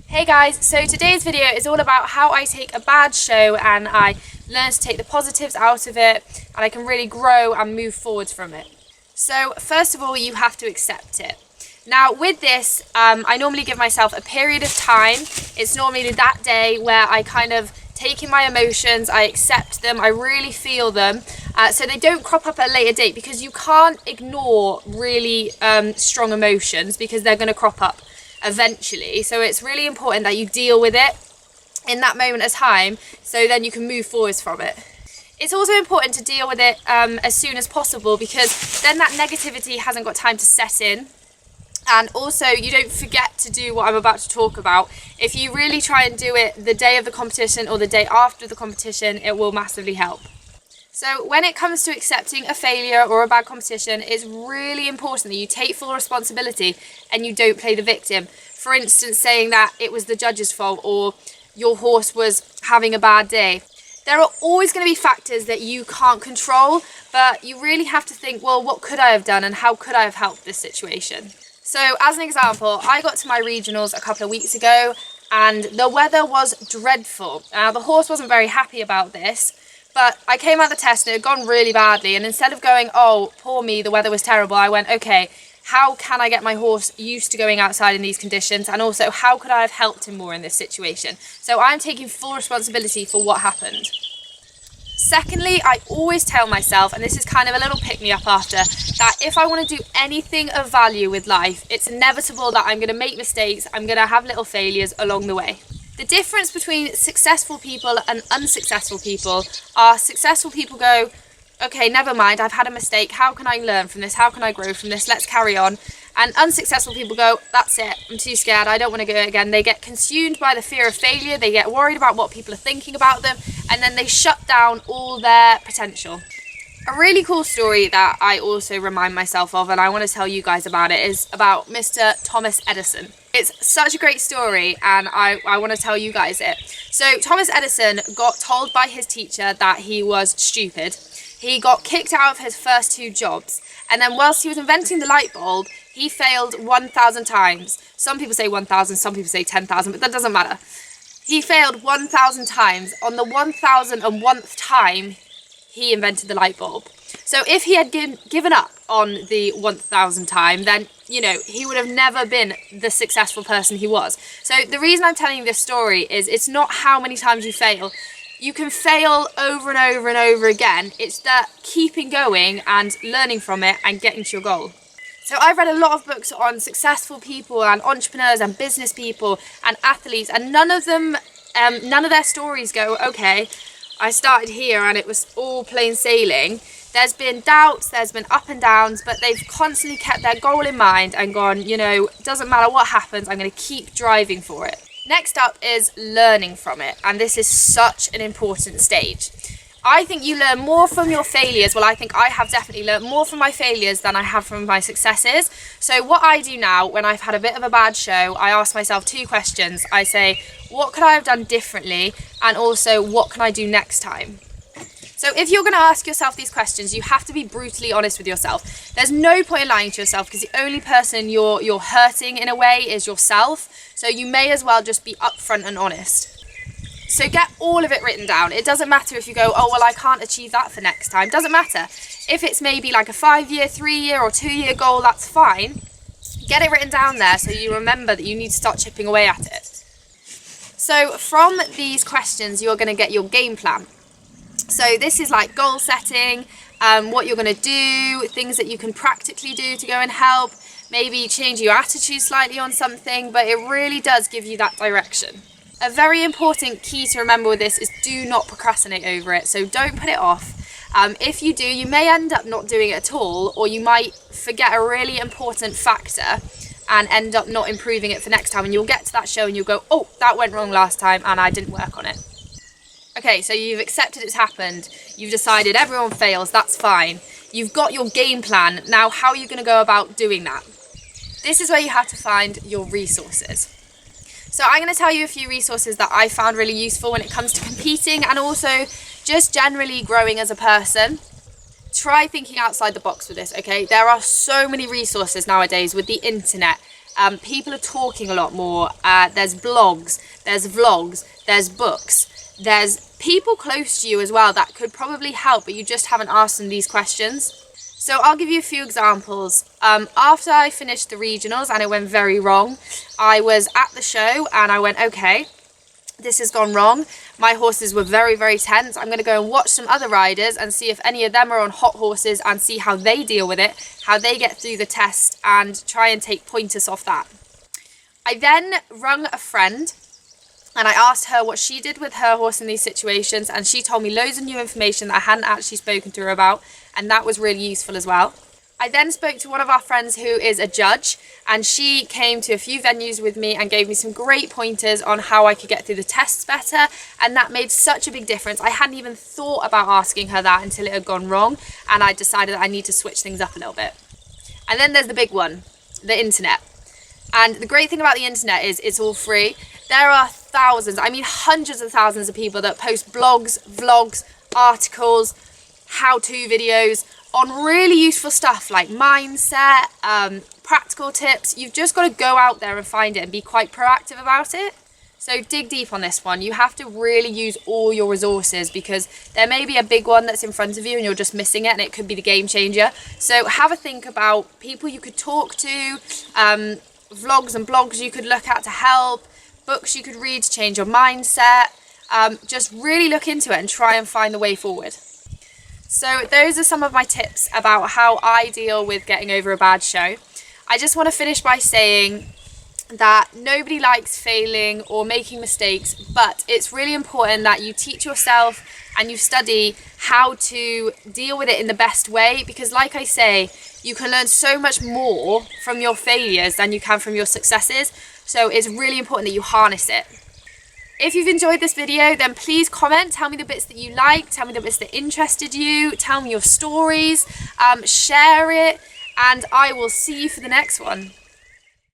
Hey guys, so today's video is all about how I take a bad show and I learn to take the positives out of it and I can really grow and move forwards from it. So first of all, you have to accept it. Now with this, I normally give myself a period of time. It's normally that day where I kind of take in my emotions, I accept them, I really feel them, so they don't crop up at a later date, because you can't ignore really strong emotions because they're going to crop up eventually. So it's really important that you deal with it in that moment of time so then you can move forwards from it. It's also important to deal with it as soon as possible, because then that negativity hasn't got time to set in. And also you don't forget to do what I'm about to talk about. If you really try and do it the day of the competition or the day after the competition, it will massively help. So when it comes to accepting a failure or a bad competition, it's really important that you take full responsibility and you don't play the victim. For instance, saying that it was the judge's fault or your horse was having a bad day. There are always going to be factors that you can't control, but you really have to think, well, what could I have done and how could I have helped this situation? So as an example, I got to my regionals a couple of weeks ago and the weather was dreadful. Now the horse wasn't very happy about this, but I came out the test and it had gone really badly, and instead of going, oh, poor me, the weather was terrible, I went, okay, how can I get my horse used to going outside in these conditions, and also how could I have helped him more in this situation? So I'm taking full responsibility for what happened. Secondly, I always tell myself, and this is kind of a little pick-me-up after, that if I want to do anything of value with life, it's inevitable that I'm going to make mistakes, I'm going to have little failures along the way. The difference between successful people and unsuccessful people are successful people go, okay, never mind, I've had a mistake, how can I learn from this, how can I grow from this, let's carry on. And unsuccessful people go, that's it, I'm too scared, I don't want to go again. They get consumed by the fear of failure, they get worried about what people are thinking about them, and then they shut down all their potential. A really cool story that I also remind myself of, and I want to tell you guys about it, is about Mr. Thomas Edison. It's such a great story and I want to tell you guys it. So Thomas Edison got told by his teacher that he was stupid. He got kicked out of his first 2 jobs, and then whilst he was inventing the light bulb, he failed 1,000 times. Some people say 1,000, some people say 10,000, but that doesn't matter. He failed 1,000 times. On the 1,001th time, he invented the light bulb. So if he had given up on the 1,000th time, then, you know, he would have never been the successful person he was. So the reason I'm telling you this story is it's not how many times you fail. You can fail over and over and over again. It's that keeping going and learning from it and getting to your goal. So I've read a lot of books on successful people and entrepreneurs and business people and athletes, and none of their stories go, okay, I started here and it was all plain sailing. There's been doubts, there's been up and downs, but they've constantly kept their goal in mind and gone, you know, doesn't matter what happens, I'm going to keep driving for it. Next up is learning from it, and this is such an important stage. I think you learn more from your failures. Well, I think I have definitely learned more from my failures than I have from my successes. So what I do now, when I've had a bit of a bad show, I ask myself 2 questions. I say, what could I have done differently? And also, what can I do next time? So if you're going to ask yourself these questions, you have to be brutally honest with yourself. There's no point in lying to yourself, because the only person you're hurting in a way is yourself. So you may as well just be upfront and honest. So get all of it written down. It doesn't matter if you go, oh, well, I can't achieve that for next time. Doesn't matter. If it's maybe like a 5-year, 3-year or 2-year goal, that's fine. Get it written down there so you remember that you need to start chipping away at it. So from these questions, you're going to get your game plan. So this is like goal setting, what you're going to do, things that you can practically do to go and help, maybe change your attitude slightly on something, but it really does give you that direction. A very important key to remember with this is do not procrastinate over it, so don't put it off. If you do, you may end up not doing it at all, or you might forget a really important factor and end up not improving it for next time, and you'll get to that show and you'll go, oh, that went wrong last time and I didn't work on it. Okay, so you've accepted it's happened, you've decided everyone fails, that's fine. You've got your game plan, now how are you going to go about doing that? This is where you have to find your resources. So I'm going to tell you a few resources that I found really useful when it comes to competing and also just generally growing as a person. Try thinking outside the box with this, okay? There are so many resources nowadays with the internet People are talking a lot more. There's blogs, there's vlogs, there's books, there's people close to you as well that could probably help, but you just haven't asked them these questions. So I'll give you a few examples. After I finished the regionals and it went very wrong, I was at the show and I went, okay, this has gone wrong. My horses were very, very tense. I'm going to go and watch some other riders and see if any of them are on hot horses and see how they deal with it, how they get through the test, and try and take pointers off that. I then rung a friend and I asked her what she did with her horse in these situations, and she told me loads of new information that I hadn't actually spoken to her about, and that was really useful as well. I then spoke to one of our friends who is a judge, and she came to a few venues with me and gave me some great pointers on how I could get through the tests better, and that made such a big difference. I hadn't even thought about asking her that until it had gone wrong, and I decided that I need to switch things up a little bit. And then there's the big one, the internet. And the great thing about the internet is it's all free. There are thousands, I mean hundreds of thousands of people that post blogs, vlogs, articles, how-to videos on really useful stuff like mindset, practical tips. You've just got to go out there and find it and be quite proactive about it. So dig deep on this one. You have to really use all your resources, because there may be a big one that's in front of you and you're just missing it, and it could be the game changer. So have a think about people you could talk to, vlogs and blogs you could look at to help, books you could read to change your mindset. Just really look into it and try and find the way forward. So those are some of my tips about how I deal with getting over a bad show. I just want to finish by saying that nobody likes failing or making mistakes, but it's really important that you teach yourself and you study how to deal with it in the best way, because like I say, you can learn so much more from your failures than you can from your successes. So it's really important that you harness it. If you've enjoyed this video, then please comment, tell me the bits that you liked, tell me the bits that interested you, tell me your stories, share it, and I will see you for the next one.